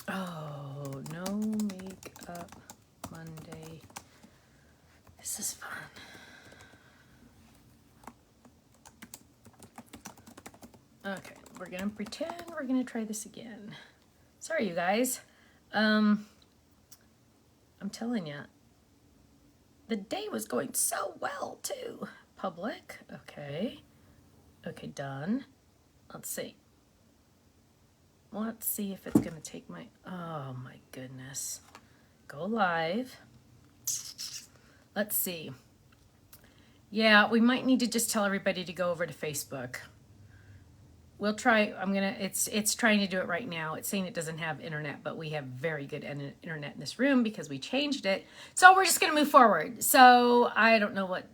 Oh, no makeup Monday. This is fun. Okay, we're gonna pretend we're gonna try this again. Sorry, you guys. I'm telling you, the day was going so well too. Public, okay. Okay, done. Let's see. Let's see if it's gonna take my, oh my goodness. Go live. Let's see. Yeah, we might need to just tell everybody to go over to Facebook. We'll try, it's trying to do it right now. It's saying it doesn't have internet, but we have very good internet in this room because we changed it. So we're just gonna move forward. So I don't know what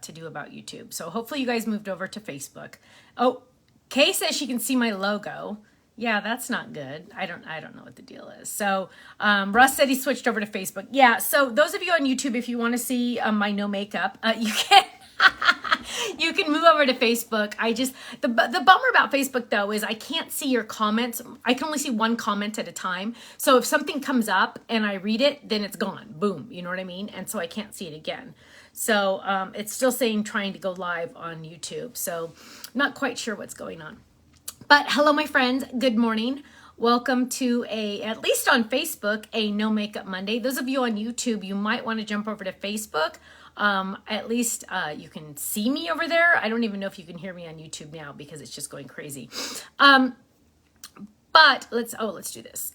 to do about YouTube. So hopefully you guys moved over to Facebook. Oh, Kay says she can see my logo. Yeah, that's not good. I don't know what the deal is. So Russ said he switched over to Facebook. Yeah, so those of you on YouTube, if you want to see my no makeup, you can. You can move over to Facebook. The bummer about Facebook though is I can't see your comments. I can only see one comment at a time. So if something comes up and I read it, then it's gone. Boom. You know what I mean? And so I can't see it again. So it's still saying trying to go live on YouTube. So not quite sure what's going on. But hello, my friends. Good morning. Welcome to at least on Facebook, a No Makeup Monday. Those of you on YouTube, you might want to jump over to Facebook. At least you can see me over there. I don't even know if you can hear me on YouTube now because it's just going crazy. But let's do this.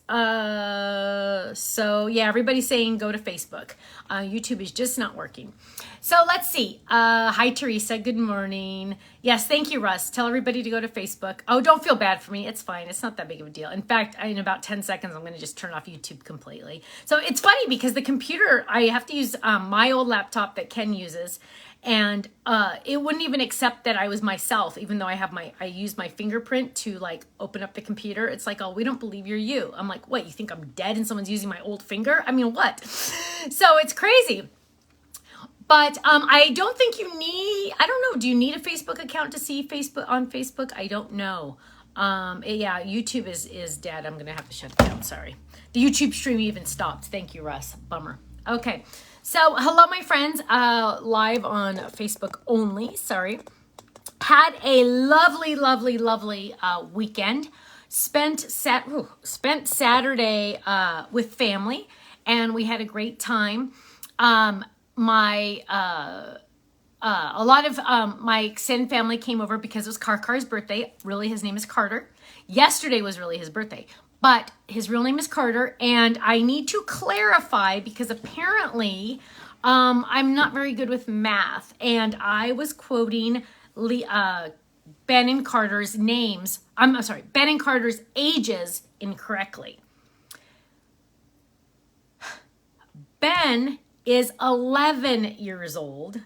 So yeah, everybody's saying go to Facebook. YouTube is just not working. So let's see. Hi, Teresa. Good morning. Yes, thank you, Russ. Tell everybody to go to Facebook. Oh, don't feel bad for me. It's fine. It's not that big of a deal. In fact, in about 10 seconds, I'm going to just turn off YouTube completely. So it's funny because the computer, I have to use my old laptop that Ken uses. And it wouldn't even accept that I was myself, even though I use my fingerprint to like open up the computer. It's like, oh, we don't believe you're you. I'm like, what, you think I'm dead and someone's using my old finger? I mean, what? So it's crazy. But I don't think you need, I don't know, do you need a Facebook account to see Facebook on Facebook? I don't know. Yeah, YouTube is dead. I'm going to have to shut it down. Sorry. The YouTube stream even stopped. Thank you, Russ. Bummer. Okay. So, hello, my friends, live on Facebook only, sorry. Had a lovely, lovely, lovely weekend. Spent Saturday with family, and we had a great time. A lot of my extended family came over because it was Car's birthday. Really, his name is Carter. Yesterday was really his birthday. But his real name is Carter, and I need to clarify because apparently I'm not very good with math, and I was quoting Ben and Carter's names. I'm sorry, Ben and Carter's ages incorrectly. Ben is 11 years old,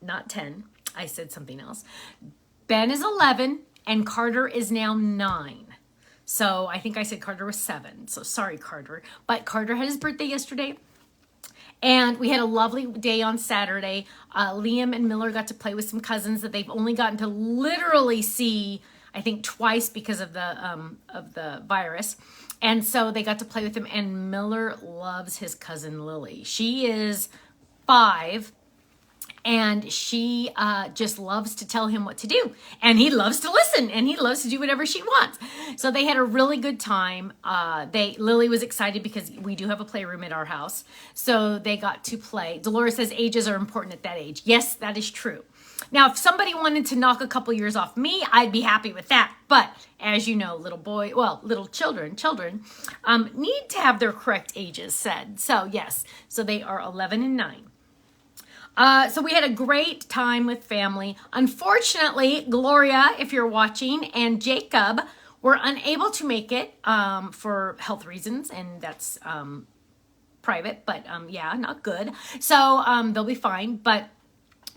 not 10. I said something else. Ben is 11, and Carter is now 9. So I think I said Carter was 7. So sorry, Carter. But Carter had his birthday yesterday. And we had a lovely day on Saturday. Liam and Miller got to play with some cousins that they've only gotten to literally see, I think, twice because of the virus. And so they got to play with them. And Miller loves his cousin Lily. She is 5. And she just loves to tell him what to do. And he loves to listen. And he loves to do whatever she wants. So they had a really good time. Lily was excited because we do have a playroom at our house. So they got to play. Dolores says ages are important at that age. Yes, that is true. Now, if somebody wanted to knock a couple years off me, I'd be happy with that. But as you know, little children need to have their correct ages said. So yes, so they are 11 and 9. So we had a great time with family. Unfortunately, Gloria, if you're watching, and Jacob were unable to make it for health reasons, and that's private, but yeah, not good. So they'll be fine, but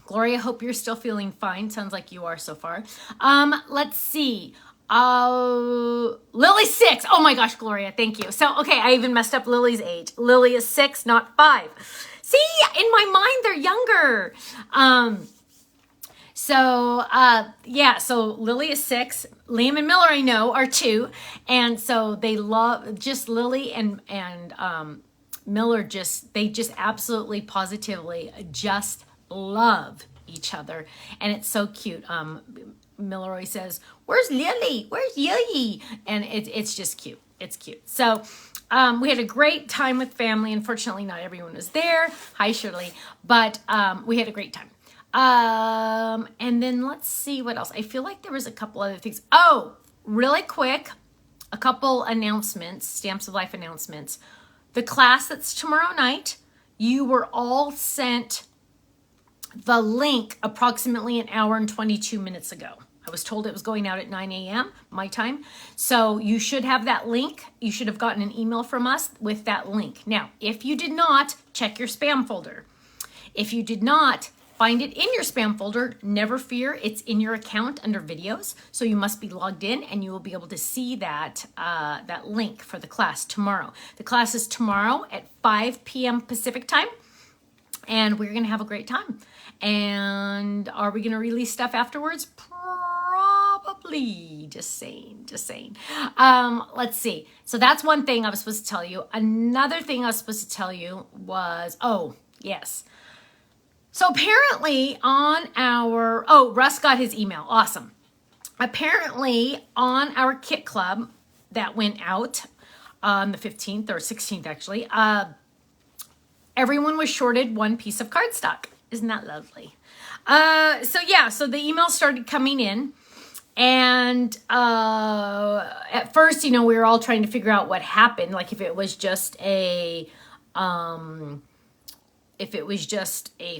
Gloria, hope you're still feeling fine. Sounds like you are so far. Let's see. Lily's 6. Oh my gosh, Gloria, thank you. So, okay, I even messed up Lily's age. Lily is 6, not 5. See, in my mind, they're younger. So, yeah, so Lily is 6. Liam and Miller, I know, are 2. And so they love, just Lily and Miller, they just absolutely positively just love each other. And it's so cute. Miller always says, "Where's Lily? Where's Lily?" And it's just cute. It's cute. So we had a great time with family. Unfortunately, not everyone was there. Hi, Shirley. But we had a great time. And then let's see what else. I feel like there was a couple other things. Oh, really quick, a couple announcements, Stamps of Life announcements. The class that's tomorrow night, you were all sent the link approximately an hour and 22 minutes ago. I was told it was going out at 9 a.m. my time. So you should have that link. You should have gotten an email from us with that link. Now, if you did not, check your spam folder. If you did not find it in your spam folder, never fear. It's in your account under videos. So you must be logged in and you will be able to see that, that link for the class tomorrow. The class is tomorrow at 5 p.m. Pacific time. And we're going to have a great time. And are we going to release stuff afterwards? Probably. Just saying. Let's see. So that's one thing I was supposed to tell you. Another thing I was supposed to tell you was, oh, yes. So apparently on our, Russ got his email. Awesome. Apparently on our kit club that went out on the 15th or 16th, actually, everyone was shorted one piece of cardstock. Isn't that lovely? So the emails started coming in. And at first, we were all trying to figure out what happened. Like if it was just a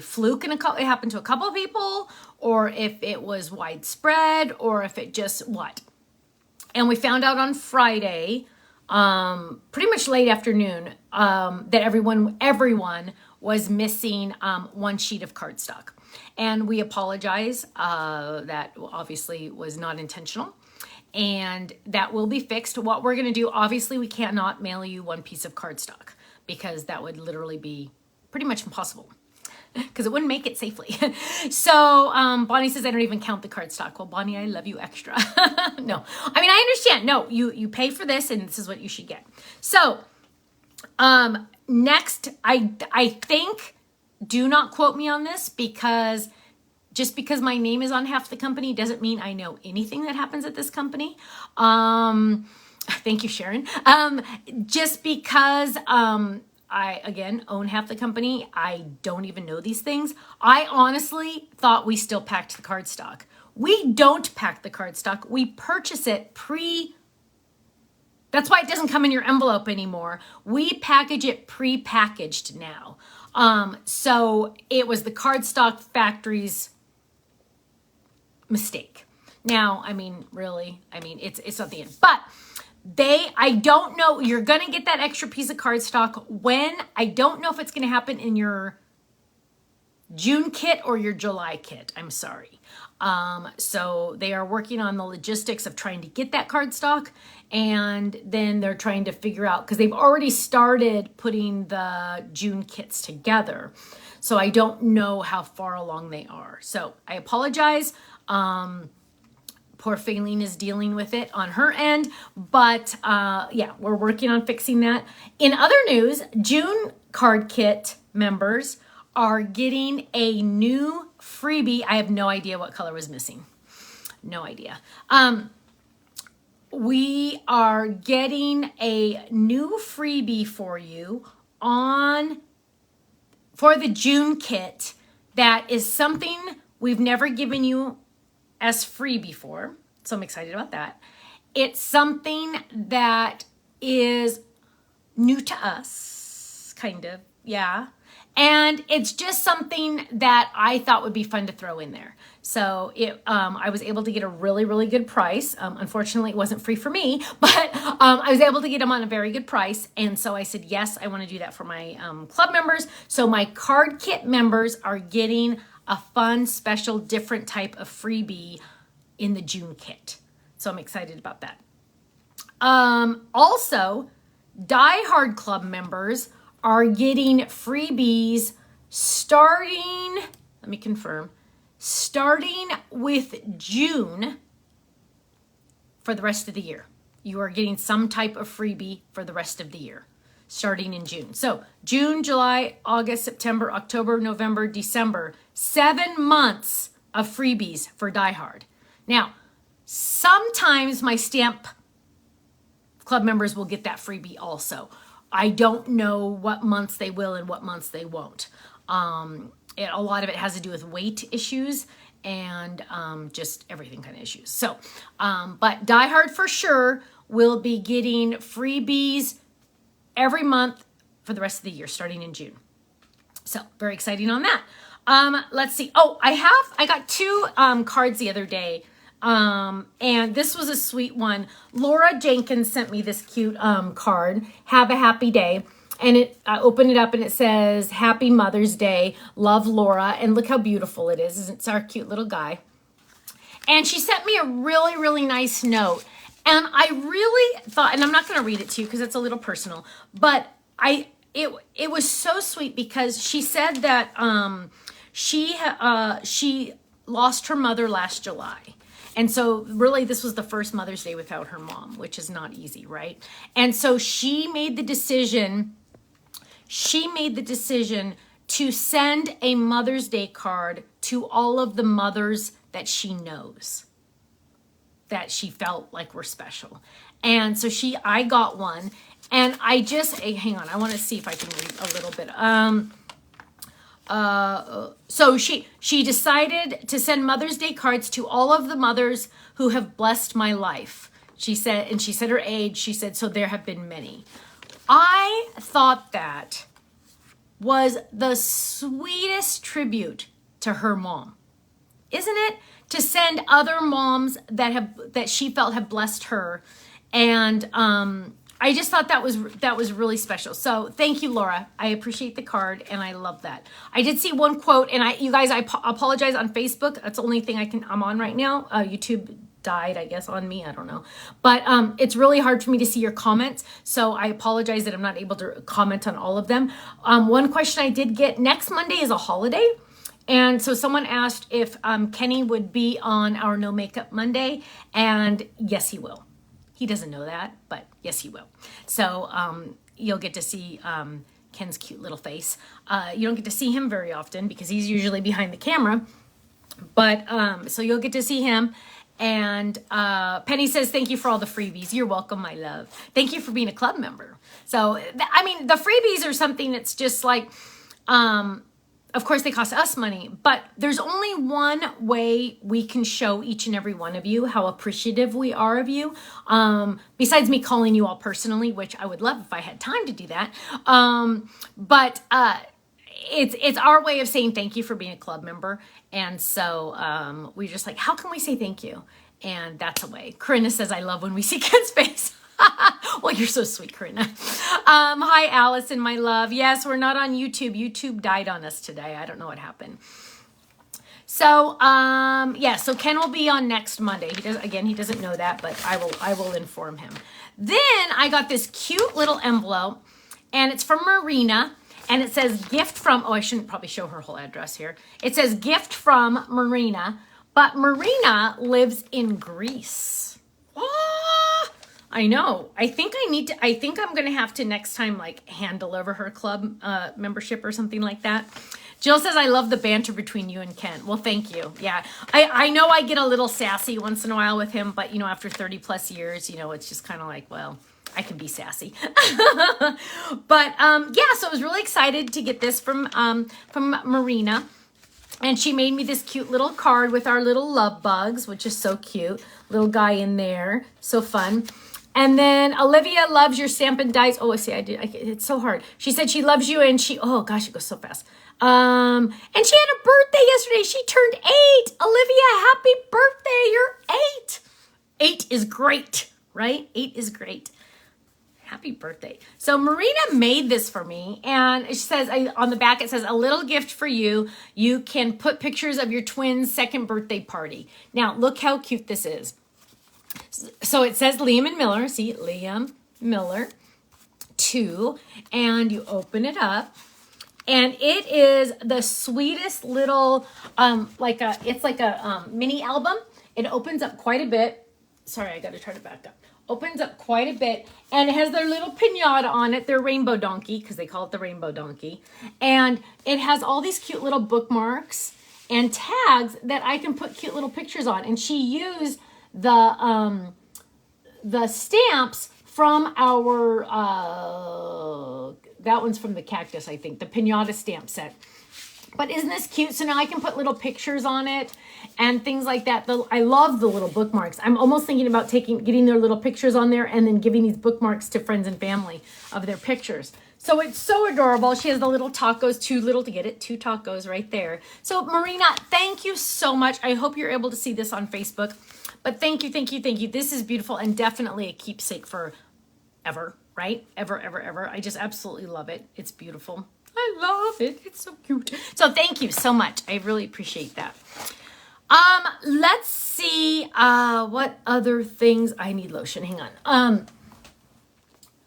fluke and it happened to a couple of people, or if it was widespread, or if it just what. And we found out on Friday, pretty much late afternoon, that everyone was missing one sheet of cardstock. And we apologize. That obviously was not intentional. And that will be fixed. What we're going to do, obviously, we cannot mail you one piece of cardstock because that would literally be pretty much impossible because it wouldn't make it safely. So Bonnie says, I don't even count the cardstock. Well, Bonnie, I love you extra. No, I mean, I understand. No, you pay for this and this is what you should get. So next, I think, do not quote me on this because just because my name is on half the company doesn't mean I know anything that happens at this company. Thank you, Sharon. Just because I, again, own half the company, I don't even know these things. I honestly thought we still packed the cardstock. We don't pack the cardstock. We purchase it That's why it doesn't come in your envelope anymore. We package it pre-packaged now. So it was the cardstock factory's mistake. Now, I mean, really, it's not the end. But I don't know, you're going to get that extra piece of cardstock when, I don't know if it's going to happen in your June kit or your July kit. I'm sorry. So they are working on the logistics of trying to get that cardstock, and then they're trying to figure out, because they've already started putting the June kits together. So I don't know how far along they are. So I apologize. Poor Faylene is dealing with it on her end, but yeah, we're working on fixing that. In other news, June card kit members are getting a new freebie. I have no idea what color was missing. No idea. We are getting a new freebie for you for the June kit. That is something we've never given you as free before. So I'm excited about that. It's something that is new to us, kind of, yeah. And it's just something that I thought would be fun to throw in there. So I was able to get a really, really good price. Unfortunately, it wasn't free for me, but I was able to get them on a very good price. And so I said, yes, I want to do that for my club members. So my card kit members are getting a fun, special, different type of freebie in the June kit. So I'm excited about that. Also, Die Hard Club members are getting freebies starting starting with June for the rest of the year. You are getting some type of freebie for the rest of the year, starting in June. So June, July, August, September, October, November, December, 7 months of freebies for Die Hard. Now, sometimes my Stamp Club members will get that freebie also. I don't know what months they will and what months they won't. A lot of it has to do with weight issues and just everything kind of issues. So, but Die Hard for sure will be getting freebies every month for the rest of the year, starting in June. So very exciting on that. Let's see. Oh, I got 2 cards the other day. And this was a sweet one. Laura Jenkins sent me this cute card. Have a happy day. And I opened it up and it says, Happy Mother's Day. Love, Laura. And look how beautiful it is. It's our cute little guy. And she sent me a really, really nice note. And I really thought, and I'm not going to read it to you because it's a little personal, but it was so sweet because she said that she lost her mother last July. And so really this was the first Mother's Day without her mom, which is not easy, right? And so she made the decision to send a Mother's Day card to all of the mothers that she knows, that she felt like were special. And so I got one, and I just, hang on, I want to see if I can read a little bit. So she decided to send Mother's Day cards to all of the mothers who have blessed my life. She said, and she said her age, she said, so there have been many. I thought that was the sweetest tribute to her mom. Isn't it? To send other moms that she felt have blessed her. And I just thought that was really special. So thank you, Laura. I appreciate the card and I love that. I did see one quote, and you guys, I apologize on Facebook. That's the only thing I'm on right now. YouTube died, I guess, on me. I don't know. But it's really hard for me to see your comments. So I apologize that I'm not able to comment on all of them. One question I did get, next Monday is a holiday. And so someone asked if Kenny would be on our No Makeup Monday. And yes, he will. He doesn't know that, but yes, he will. So you'll get to see Ken's cute little face. You don't get to see him very often because he's usually behind the camera. But so you'll get to see him. And Penny says, thank you for all the freebies. You're welcome, my love. Thank you for being a club member. So, I mean, the freebies are something that's just like, of course, they cost us money, but there's only one way we can show each and every one of you how appreciative we are of you. Besides me calling you all personally, which I would love if I had time to do that. But it's our way of saying thank you for being a club member. And so we're just like, how can we say thank you? And that's a way. Corinna says, I love when we see Ken's face. Well, you're so sweet, Corinna. Hi, Allison, my love. Yes, we're not on YouTube. YouTube died on us today. I don't know what happened. So, yeah, so Ken will be on next Monday. He doesn't know that, but I will inform him. Then I got this cute little envelope, and it's from Marina, and it says gift from, I shouldn't probably show her whole address here. It says gift from Marina, but Marina lives in Greece. Ah, I know. I think I'm going to have to next time, like, hand deliver her club membership or something like that. Jill says, I love the banter between you and Ken. Well, thank you. Yeah, I know I get a little sassy once in a while with him, but, after 30 plus years, it's just kind of like, well, I can be sassy. But, yeah, so I was really excited to get this from Marina. And she made me this cute little card with our little love bugs, which is so cute. Little guy in there. So fun. And then Olivia loves your Stampin' Dies. Oh, see, it's so hard. She said she loves you, and oh gosh, it goes so fast. And she had a birthday yesterday. She turned 8. Olivia, happy birthday. You're 8. 8 is great, right? 8 is great. Happy birthday. So Marina made this for me, and she says on the back, it says, a little gift for you. You can put pictures of your twins' second birthday party. Now, look how cute this is. So it says Liam and Miller. See, Liam Miller 2. And you open it up, And it is the sweetest little, it's like a mini album. It opens up quite a bit. Sorry, I got to turn it back up. Opens up quite a bit, and it has their little pinata on it, their rainbow donkey, because they call it the rainbow donkey. And it has all these cute little bookmarks and tags that I can put cute little pictures on. And she used the stamps from our, that one's from the cactus, I think, the pinata stamp set. But isn't this cute? So now I can put little pictures on it and things like that. I love the little bookmarks. I'm almost thinking about getting their little pictures on there and then giving these bookmarks to friends and family of their pictures. So it's so adorable. She has the little tacos, too little to get it, 2 tacos right there. So Marina, thank you so much. I hope you're able to see this on Facebook. But thank you, thank you, thank you. This is beautiful and definitely a keepsake for ever, right? Ever, ever, ever. I just absolutely love it. It's beautiful. I love it. It's so cute. So thank you so much. I really appreciate that. Let's see what other things. I need lotion. Hang on.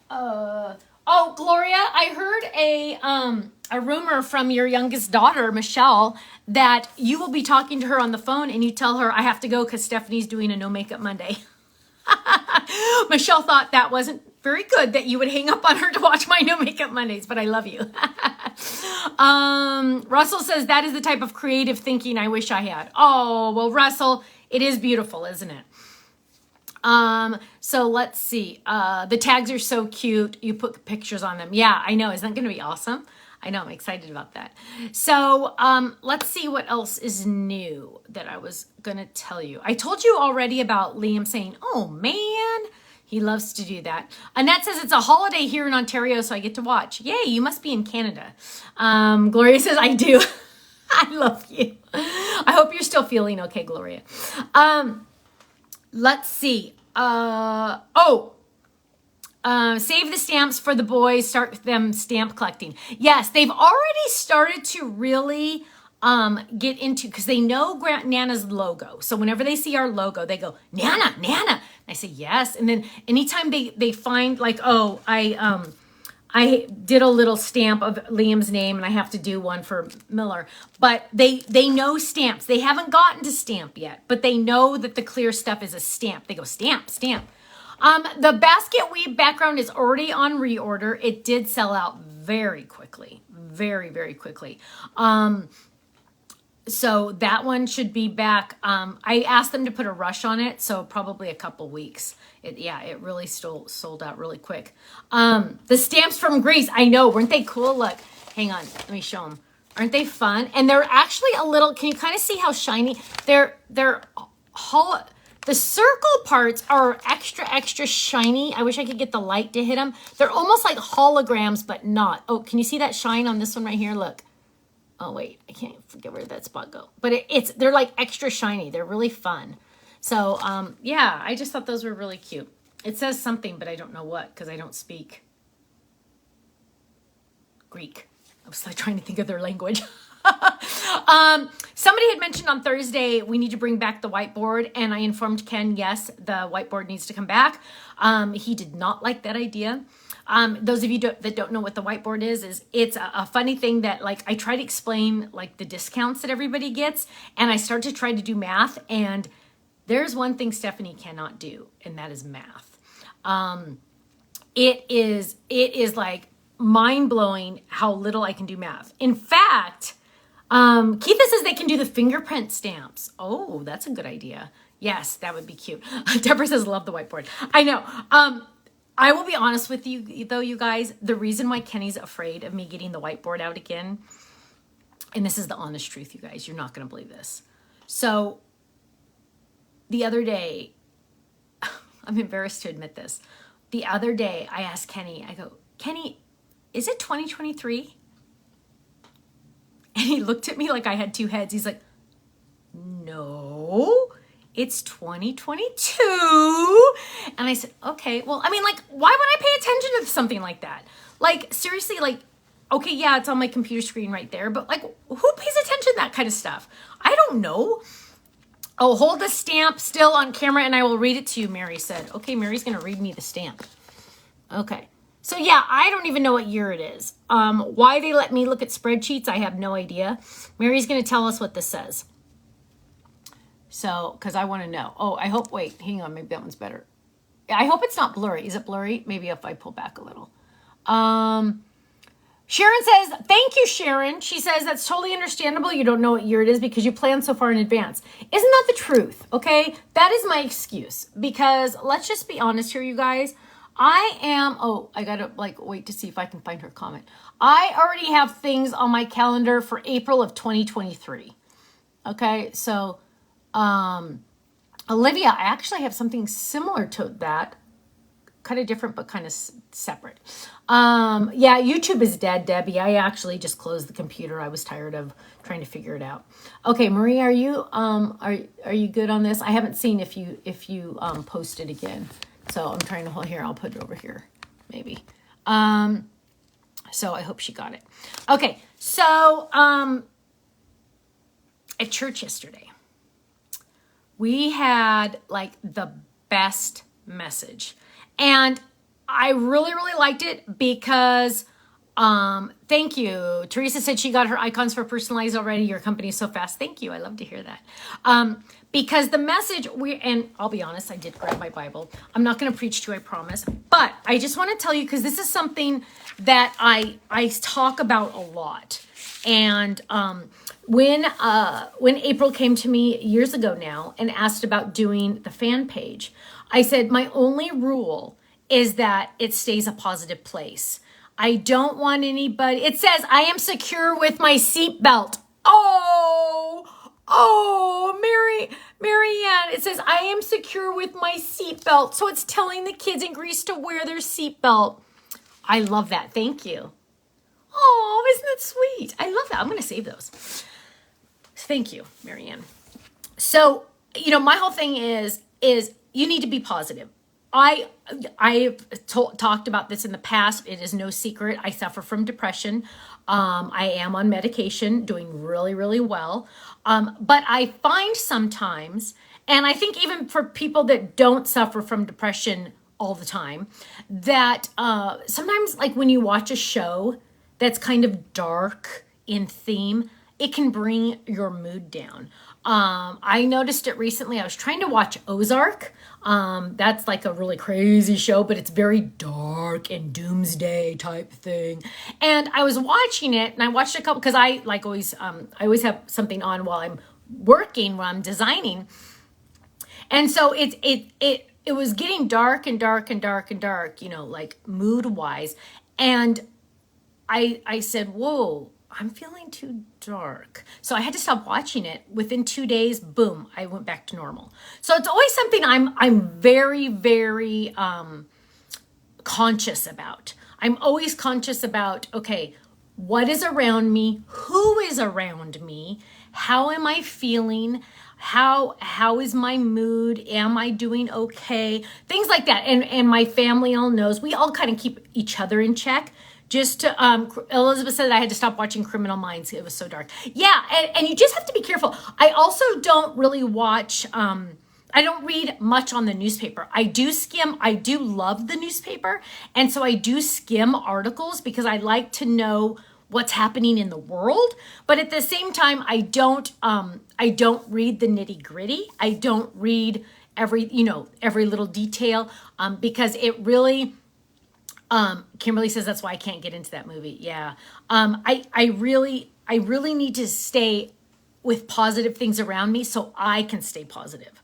Oh, Gloria, I heard a rumor from your youngest daughter, Michelle, that you will be talking to her on the phone and you tell her I have to go because Stephanie's doing a no makeup Monday. Michelle thought that wasn't very good that you would hang up on her to watch my No Makeup Mondays, but I love you. Russell says that is the type of creative thinking I wish I had. Oh, well, Russell, it is beautiful, isn't it? So let's see. The tags are so cute. You put pictures on them. Yeah, I know. Isn't that going to be awesome? I know. I'm excited about that. So, let's see what else is new that I was going to tell you. I told you already about Liam saying, oh man, he loves to do that. Annette says it's a holiday here in Ontario, so I get to watch. Yay, you must be in Canada. Gloria says, I do. I love you. I hope you're still feeling okay, Gloria. Let's see. Save the stamps for the boys. Start them stamp collecting. Yes, they've already started to really get into, because they know Nana's logo. So whenever they see our logo, they go, Nana, Nana. And I say, yes. And then anytime they find like, oh, I did a little stamp of Liam's name and I have to do one for Miller. But they know stamps. They haven't gotten to stamp yet, but they know that the clear stuff is a stamp. They go, stamp, stamp. The basket weave background is already on reorder. It did sell out very quickly. Very, very quickly. So that one should be back. I asked them to put a rush on it, so probably a couple weeks. It really sold out really quick. The stamps from Greece, I know, weren't they cool? Look, hang on, let me show them. Aren't they fun? And they're actually a little, can you kind of see how shiny? They're hollow. The circle parts are extra shiny. I wish I could get the light to hit them. They're almost like holograms, but not. Oh, can you see that shine on this one right here? Look. Oh, wait, I can't forget where that spot go. But they're like extra shiny. They're really fun. So, yeah, I just thought those were really cute. It says something, but I don't know what, because I don't speak Greek. I was like trying to think of their language. Somebody had mentioned on Thursday, we need to bring back the whiteboard. And I informed Ken, yes, the whiteboard needs to come back. He did not like that idea. Those of you that don't know what the whiteboard is it's a funny thing that like I try to explain like the discounts that everybody gets, and I start to try to do math, and there's one thing Stephanie cannot do, and that is math. It is like mind-blowing how little I can do math. In fact, Keitha says they can do the fingerprint stamps. Oh, that's a good idea. Yes, that would be cute. Deborah says love the whiteboard. I know. I will be honest with you, though, you guys. The reason why Kenny's afraid of me getting the whiteboard out again, and this is the honest truth, you guys. You're not going to believe this. So, the other day, I'm embarrassed to admit this. The other day, I asked Kenny, I go, Kenny, is it 2023? And he looked at me like I had two heads. He's like, no. It's 2022. And I said, okay, well, I mean, like, why would I pay attention to something like that? Like, seriously, like, okay, yeah, it's on my computer screen right there, but like, who pays attention to that kind of stuff? I don't know. Oh, hold the stamp still on camera and I will read it to you, Mary said. Okay, Mary's going to read me the stamp. Okay. So yeah, I don't even know what year it is. Why they let me look at spreadsheets, I have no idea. Mary's going to tell us what this says. So, because I want to know. Oh, I hope, wait, hang on, maybe that one's better. I hope it's not blurry. Is it blurry? Maybe if I pull back a little. Sharon says, thank you, Sharon. She says, that's totally understandable. You don't know what year it is because you plan so far in advance. Isn't that the truth? Okay. That is my excuse because let's just be honest here, you guys. I gotta wait to see if I can find her comment. I already have things on my calendar for April of 2023. Okay. So, Olivia, I actually have something similar to that. Kind of different, but kind of separate. Yeah, YouTube is dead, Debbie. I actually just closed the computer. I was tired of trying to figure it out. Okay, Marie, are you good on this? I haven't seen if you post it again. So I'm trying to hold here. I'll put it over here, maybe. So I hope she got it. Okay, so at church yesterday, we had like the best message. And I really, really liked it because, thank you. Teresa said she got her icons for personalized already. Your company is so fast. Thank you. I love to hear that. Because the message, and I'll be honest, I did grab my Bible. I'm not going to preach to you, I promise. But I just want to tell you, because this is something that I talk about a lot. And when April came to me years ago now and asked about doing the fan page, I said, my only rule is that it stays a positive place. I don't want anybody, it says, I am secure with my seatbelt. Marianne, it says, I am secure with my seatbelt. So it's telling the kids in Greece to wear their seatbelt. I love that. Thank you. Oh, isn't that sweet? I love that. I'm going to save those. Thank you, Marianne. So, my whole thing is you need to be positive. I've talked about this in the past. It is no secret. I suffer from depression. I am on medication, doing really, really well. But I find sometimes, and I think even for people that don't suffer from depression all the time, that sometimes like when you watch a show that's kind of dark in theme, it can bring your mood down. I noticed it recently. I was trying to watch Ozark. That's like a really crazy show, but it's very dark and doomsday type thing. And I was watching it, and I watched a couple because I always have something on while I'm working, while I'm designing. And so it was getting dark and dark and dark and dark, like mood wise. And I said, whoa, I'm feeling too dark. So I had to stop watching it. Within 2 days, boom, I went back to normal. So it's always something I'm very, very conscious about. I'm always conscious about, okay, what is around me? Who is around me? How am I feeling? How is my mood? Am I doing okay? Things like that. And my family all knows. We all kind of keep each other in check. Just to, Elizabeth said that I had to stop watching Criminal Minds. It was so dark. Yeah, and you just have to be careful. I also don't really watch, I don't read much on the newspaper. I do love the newspaper. And so I do skim articles because I like to know what's happening in the world. But at the same time, I don't read the nitty gritty. I don't read every little detail because it really... Kimberly says that's why I can't get into that movie. Yeah. I really need to stay with positive things around me so I can stay positive.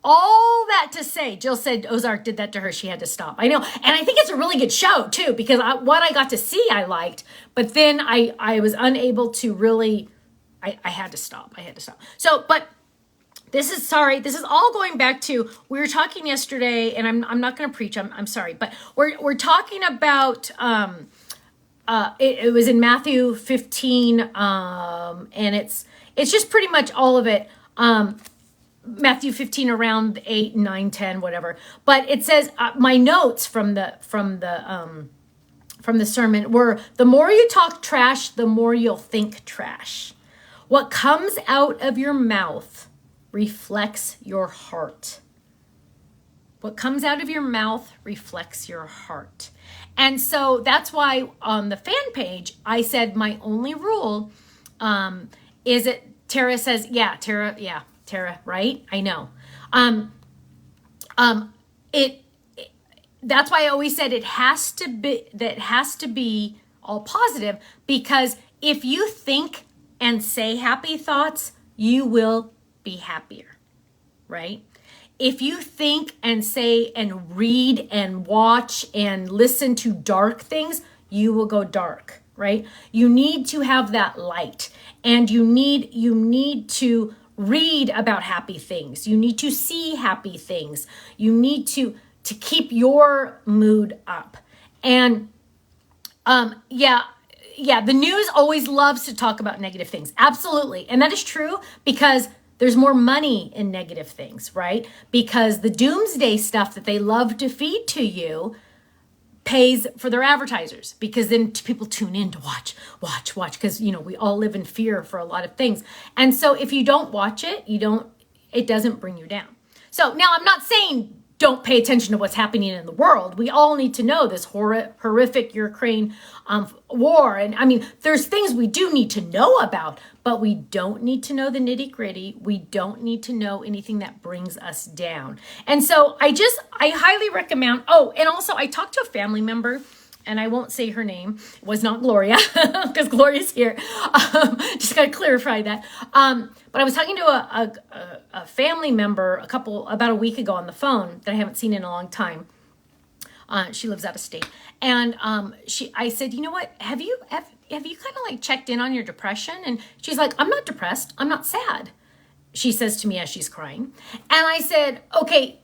All that to say, Jill said Ozark did that to her. She had to stop. I know. And I think it's a really good show too, because what I got to see, I liked, but then I was unable to really, I had to stop. So, but this is all going back to, we were talking yesterday, and I'm not going to preach, I'm sorry, but we're talking about, it was in Matthew 15, and it's just pretty much all of it, Matthew 15 around 8, 9, 10, whatever. But it says, my notes from the sermon were, the more you talk trash, the more you'll think trash. What comes out of your mouth reflects your heart. What comes out of your mouth reflects your heart. And so that's why on the fan page, I said my only rule is it, Tara says, Tara, right? I know. That's why I always said it has to be all positive, because if you think and say happy thoughts, you will be happier, right? If you think and say and read and watch and listen to dark things, you will go dark, right? You need to have that light, and you need to read about happy things. You need to see happy things. You need to keep your mood up. And the news always loves to talk about negative things. Absolutely. And that is true, because there's more money in negative things, right? Because the doomsday stuff that they love to feed to you pays for their advertisers, because then people tune in to watch, because, we all live in fear for a lot of things. And so if you don't watch it, it doesn't bring you down. So now I'm not saying don't pay attention to what's happening in the world. We all need to know this horrific Ukraine war. And I mean, there's things we do need to know about, but we don't need to know the nitty gritty. We don't need to know anything that brings us down. And so I highly recommend, and also I talked to a family member, and I won't say her name. It was not Gloria, because Gloria's here. Just got to clarify that. But I was talking to a family member about a week ago on the phone that I haven't seen in a long time. She lives out of state. And I said, you know what, have you kind of like checked in on your depression? And she's like, I'm not depressed. I'm not sad. She says to me as she's crying. And I said, okay.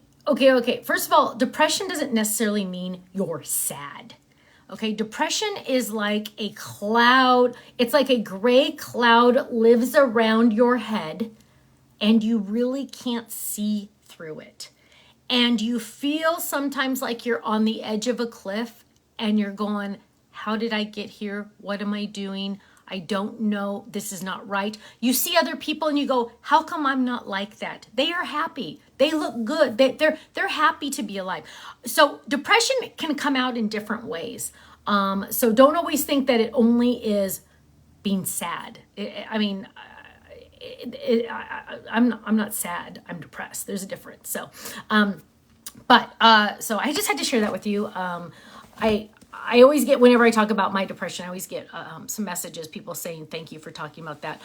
First of all, depression doesn't necessarily mean you're sad. Okay, depression is like a cloud. It's like a gray cloud lives around your head, and you really can't see through it. And you feel sometimes like you're on the edge of a cliff, and you're going, how did I get here? What am I doing? I don't know. This is not right. You see other people and you go, how come I'm not like that? They are happy. They look good. They're happy to be alive. So depression can come out in different ways. So don't always think that it only is being sad. I'm not sad. I'm depressed. There's a difference. So, so I just had to share that with you. I always get, whenever I talk about my depression, I always get some messages, people saying, thank you for talking about that.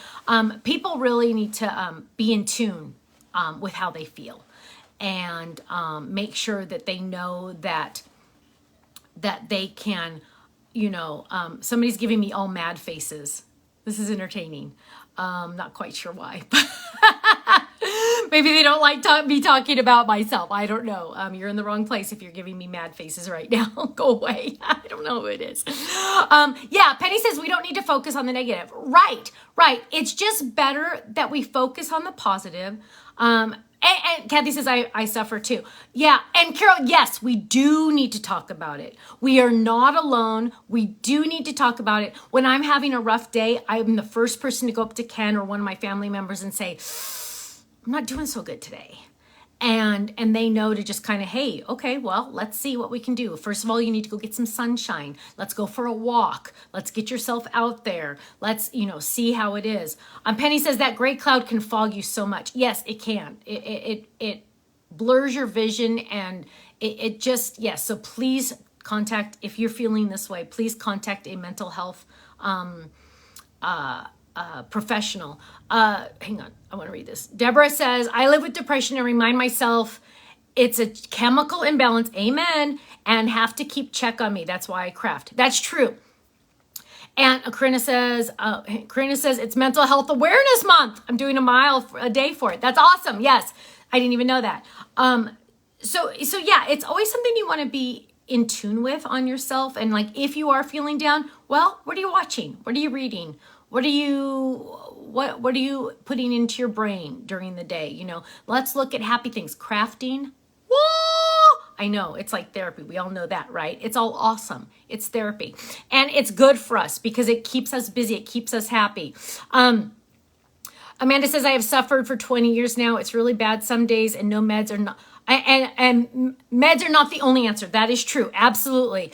People really need to be in tune with how they feel, and make sure that they know that they can, somebody's giving me all mad faces. This is entertaining. Not quite sure why, but maybe they don't like me talking about myself. I don't know. You're in the wrong place if you're giving me mad faces right now. Go away. I don't know who it is. Penny says we don't need to focus on the negative. Right. It's just better that we focus on the positive. And Kathy says, I suffer too. Yeah. And Carol, yes, we do need to talk about it. We are not alone. We do need to talk about it. When I'm having a rough day, I'm the first person to go up to Ken or one of my family members and say, I'm not doing so good today. And they know to just kind of, hey, okay, well, let's see what we can do. First of all, you need to go get some sunshine. Let's go for a walk. Let's get yourself out there. Let's, see how it is. Penny says that gray cloud can fog you so much. Yes, it can. It blurs your vision, and it just, yes. So please contact, if you're feeling this way, please contact a mental health professional. Hang on, I want to read this. Deborah says, I live with depression and remind myself it's a chemical imbalance, amen, and have to keep check on me. That's why I craft. That's true. And Karina says, it's Mental Health Awareness Month. I'm doing a mile a day for it. That's awesome. Yes, I didn't even know that. So yeah, it's always something you want to be in tune with on yourself. And like, if you are feeling down, well, what are you watching? What are you reading? What are you putting into your brain during the day? Let's look at happy things. Crafting. Whoa! I know, it's like therapy. We all know that, right? It's all awesome. It's therapy. And it's good for us because it keeps us busy. It keeps us happy. Amanda says, I have suffered for 20 years now. It's really bad some days, and no meds are not. And meds are not the only answer. That is true. Absolutely.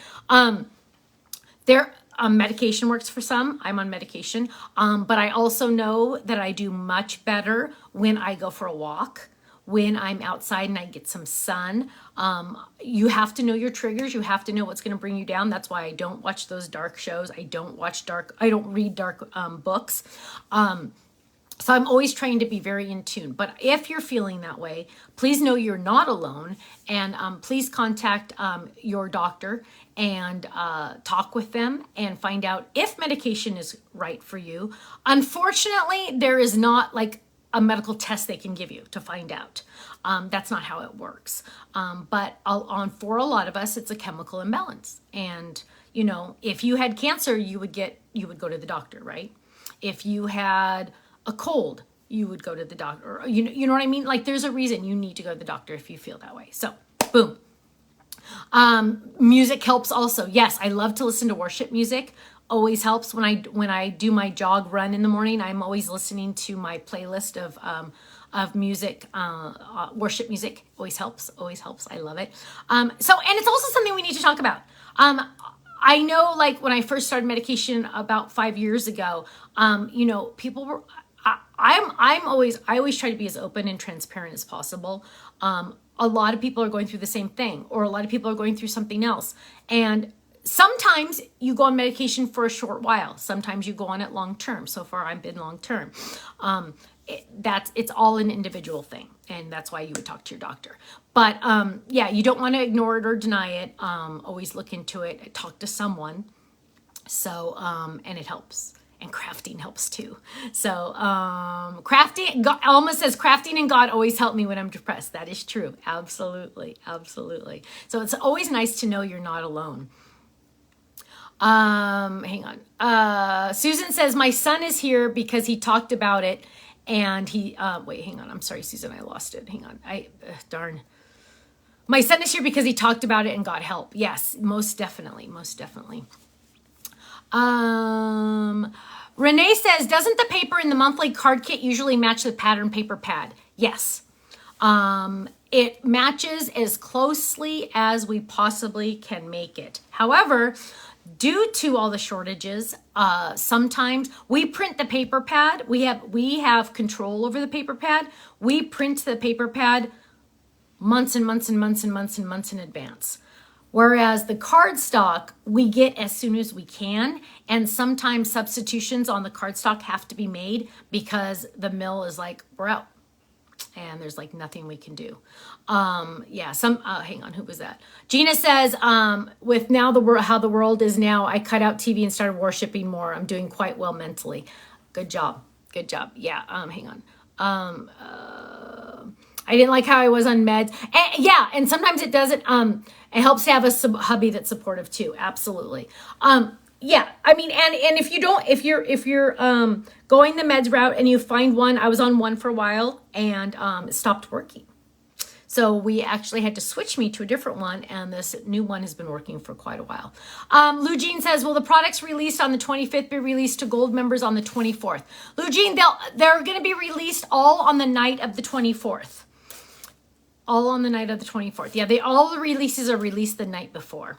There, medication works for some. I'm on medication. But I also know that I do much better when I go for a walk, when I'm outside and I get some sun. You have to know your triggers. You have to know what's going to bring you down. That's why I don't watch those dark shows. I don't read dark books. So I'm always trying to be very in tune. But if you're feeling that way, please know you're not alone. And please contact your doctor and talk with them and find out if medication is right for you. Unfortunately, there is not like a medical test they can give you to find out. That's not how it works. But for a lot of us, it's a chemical imbalance. And, you know, if you had cancer, you would go to the doctor, right? If you had a cold, you would go to the doctor. You know what I mean? Like there's a reason you need to go to the doctor if you feel that way. So boom. Music helps also. Yes, I love to listen to worship music. Always helps when I do my jog run in the morning. I'm always listening to my playlist of music, worship music. Always helps. I love it. And it's also something we need to talk about. I know, like when I first started medication about 5 years ago, you know, people were. I always try to be as open and transparent as possible. A lot of people are going through the same thing, or a lot of people are going through something else. And sometimes you go on medication for a short while. Sometimes you go on it long term. So far, I've been long term. It's all an individual thing, and that's why you would talk to your doctor. But yeah, you don't want to ignore it or deny it. Always look into it. Talk to someone. So and it helps. And crafting helps too. So crafting, Alma says, crafting and God always help me when I'm depressed. That is true. Absolutely. So it's always nice to know you're not alone. Hang on. Susan says, my son is here because he talked about it and he, wait, hang on. I'm sorry, Susan, I lost it. Hang on. Darn. My son is here because he talked about it and got help. Yes, most definitely. Renee says, doesn't the paper in the monthly card kit usually match the pattern paper pad? Yes. It matches as closely as we possibly can make it. However, due to all the shortages, sometimes we print the paper pad. We have control over the paper pad. We print the paper pad months and months and months and months and months in advance. Whereas the cardstock we get as soon as we can, and sometimes substitutions on the cardstock have to be made because the mill is like, we're out, and there's like nothing we can do. Yeah, hang on, who was that? Gina says, with now how the world is now, I cut out TV and started worshiping more. I'm doing quite well mentally. Good job. Yeah, hang on. I didn't like how I was on meds. And sometimes it doesn't, it helps to have a hubby that's supportive too. Absolutely. Yeah, I mean, and if you're going the meds route and you find one, I was on one for a while and it stopped working. So we actually had to switch me to a different one, and this new one has been working for quite a while. Lou Jean says, will the products released on the 25th be released to gold members on the 24th? Lou Jean, they're going to be released all on the night of the 24th. All on the night of the 24th. Yeah, all the releases are released the night before.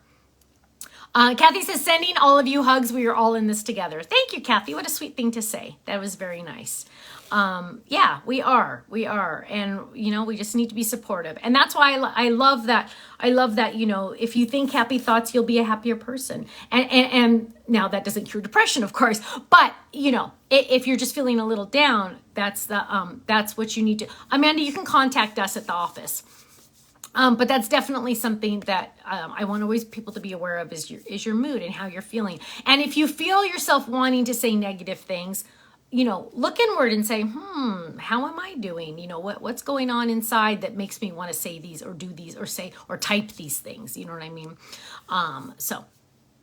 Kathy says, sending all of you hugs. We are all in this together. Thank you, Kathy. What a sweet thing to say. That was very nice. Yeah, we are. And, you know, we just need to be supportive. And that's why I love that. I love that, you know, if you think happy thoughts, you'll be a happier person. And now that doesn't cure depression, of course. But, you know, if you're just feeling a little down, that's what you need to. Amanda, you can contact us at the office. But that's definitely something that I want always people to be aware of is your mood and how you're feeling. And if you feel yourself wanting to say negative things, you know, look inward and say, how am I doing? You know, what's going on inside that makes me want to say these or do these or say or type these things? You know what I mean? So,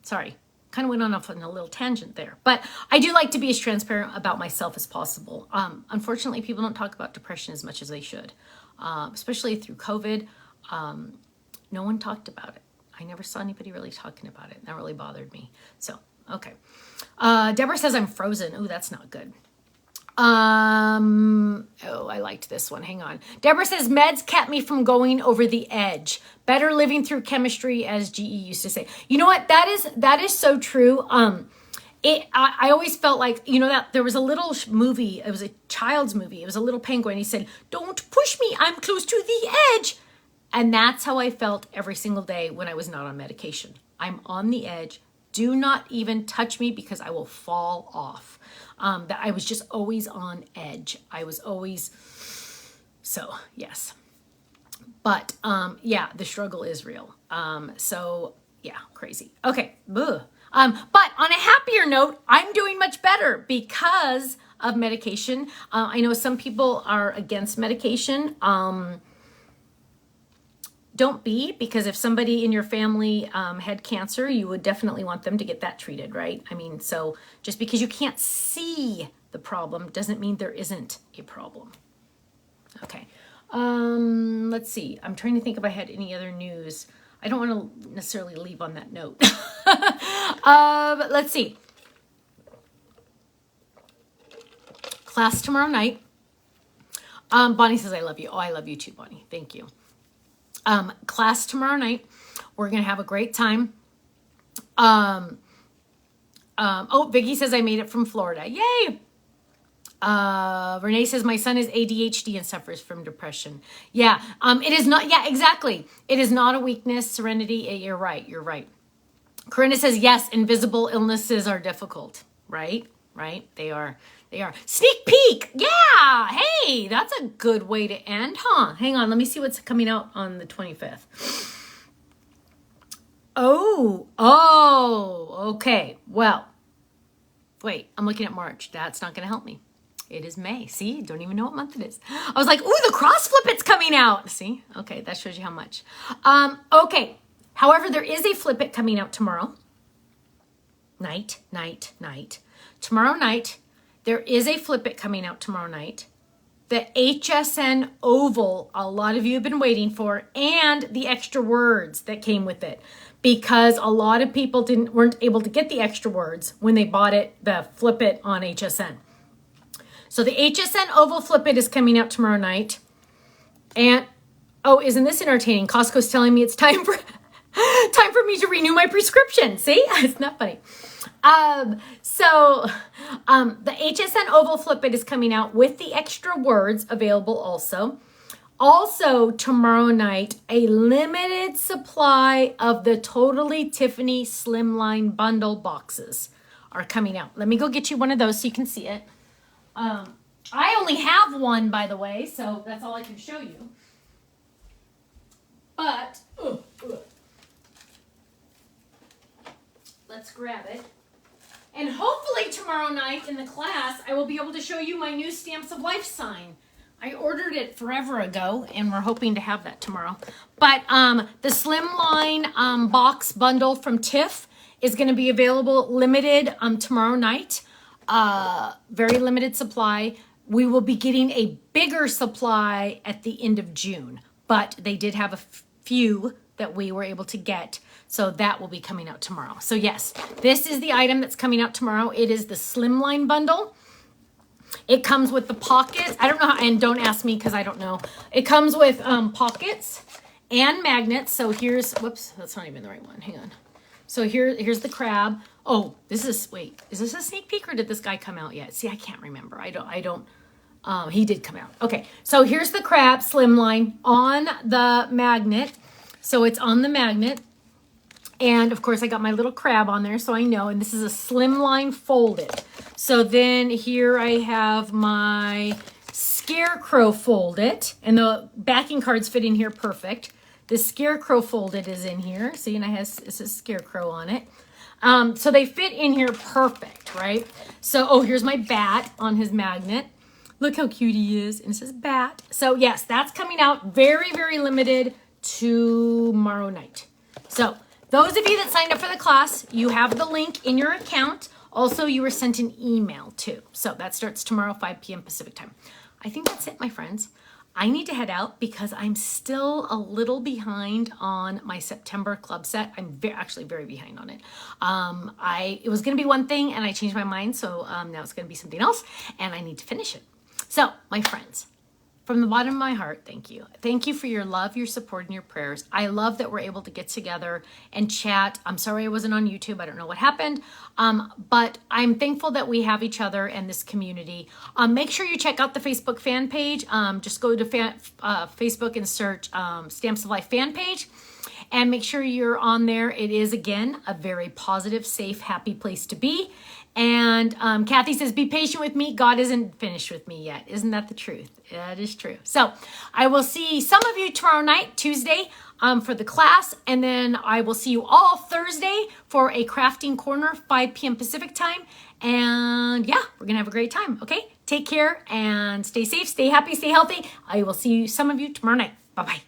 sorry. Kind of went off on a little tangent there. But I do like to be as transparent about myself as possible. Unfortunately, people don't talk about depression as much as they should, especially through COVID. No one talked about it. I never saw anybody really talking about it. That really bothered me. So, okay. Deborah says I'm frozen. Ooh, that's not good. Oh, I liked this one. Hang on. Deborah says, meds kept me from going over the edge. Better living through chemistry, as GE used to say. You know what? That is so true. I always felt like, that there was a little movie. It was a child's movie. It was a little penguin. He said, don't push me. I'm close to the edge. And that's how I felt every single day when I was not on medication. I'm on the edge. Do not even touch me because I will fall off. That I was just always on edge. I was always, so yes. But yeah, the struggle is real. So yeah, crazy. Okay. Ugh. But on a happier note, I'm doing much better because of medication. I know some people are against medication. Don't be, because if somebody in your family had cancer, you would definitely want them to get that treated, right? I mean, so just because you can't see the problem doesn't mean there isn't a problem. Okay. Let's see. I'm trying to think if I had any other news. I don't want to necessarily leave on that note. Let's see. Class tomorrow night. Bonnie says, I love you. Oh, I love you too, Bonnie. Thank you. Class tomorrow night. We're going to have a great time. Oh, Vicky says I made it from Florida. Yay. Renee says my son is ADHD and suffers from depression. Yeah. It is not. Yeah, exactly. It is not a weakness. Serenity. You're right. You're right. Corinna says, yes, invisible illnesses are difficult. Right. Right. They are. They are. Sneak peek. Yeah. Hey, that's a good way to end, huh? Hang on. Let me see what's coming out on the 25th. Oh, okay. Well, wait, I'm looking at March. That's not going to help me. It is May. See, don't even know what month it is. I was like, ooh, the cross Flippit's coming out. See? Okay, that shows you how much. Okay. However, there is a Flip It coming out tomorrow. Night. Tomorrow night. There is a Flip It coming out tomorrow night. The HSN Oval, a lot of you have been waiting for, and the extra words that came with it. Because a lot of people weren't able to get the extra words when they bought it, the Flip It on HSN. So the HSN Oval Flip It is coming out tomorrow night. And, oh, isn't this entertaining? Costco's telling me it's time for me to renew my prescription. See? It's not funny. The HSN Oval Flip It is coming out with the extra words available also. Also, tomorrow night, a limited supply of the Totally Tiffany Slimline Bundle boxes are coming out. Let me go get you one of those so you can see it. I only have one, by the way, so that's all I can show you. But, let's grab it. And hopefully tomorrow night in the class, I will be able to show you my new Stamps of Life sign. I ordered it forever ago, and we're hoping to have that tomorrow. But the Slimline box bundle from Tiff is going to be available limited tomorrow night. Very limited supply. We will be getting a bigger supply at the end of June, but they did have a few that we were able to get. So that will be coming out tomorrow. So yes, this is the item that's coming out tomorrow. It is the Slimline bundle. It comes with the pockets. I don't know how, and don't ask me because I don't know. It comes with pockets and magnets. So here's, whoops, that's not even the right one. Hang on. So here's the crab. Oh, is this a sneak peek or did this guy come out yet? See, I can't remember. He did come out. Okay, so here's the crab Slimline on the magnet. So it's on the magnet. And of course I got my little crab on there so I know, and this is a Slimline folded. So then here I have my Scarecrow folded, and the backing cards fit in here perfect. The Scarecrow folded is in here. See, and it says Scarecrow on it. So they fit in here perfect, right? So, oh, here's my bat on his magnet. Look how cute he is. And it says bat. So yes, that's coming out very, very limited tomorrow night. So those of you that signed up for the class, you have the link in your account. Also, you were sent an email too. So that starts tomorrow, 5 p.m. Pacific time. I think that's it, my friends. I need to head out because I'm still a little behind on my September club set. I'm actually very behind on it. It was going to be one thing and I changed my mind. So now it's going to be something else and I need to finish it. So my friends, from the bottom of my heart, thank you. Thank you for your love, your support, and your prayers. I love that we're able to get together and chat. I'm sorry I wasn't on YouTube. I don't know what happened. But I'm thankful that we have each other and this community. Make sure you check out the Facebook fan page. Just go to Facebook and search Stamps of Life fan page. And make sure you're on there. It is, again, a very positive, safe, happy place to be. And Kathy says, be patient with me. God isn't finished with me yet. Isn't that the truth? That is true. So I will see some of you tomorrow night, Tuesday, for the class. And then I will see you all Thursday for a crafting corner, 5 p.m. Pacific time. And yeah, we're going to have a great time. Okay. Take care and stay safe, stay happy, stay healthy. I will see some of you tomorrow night. Bye-bye.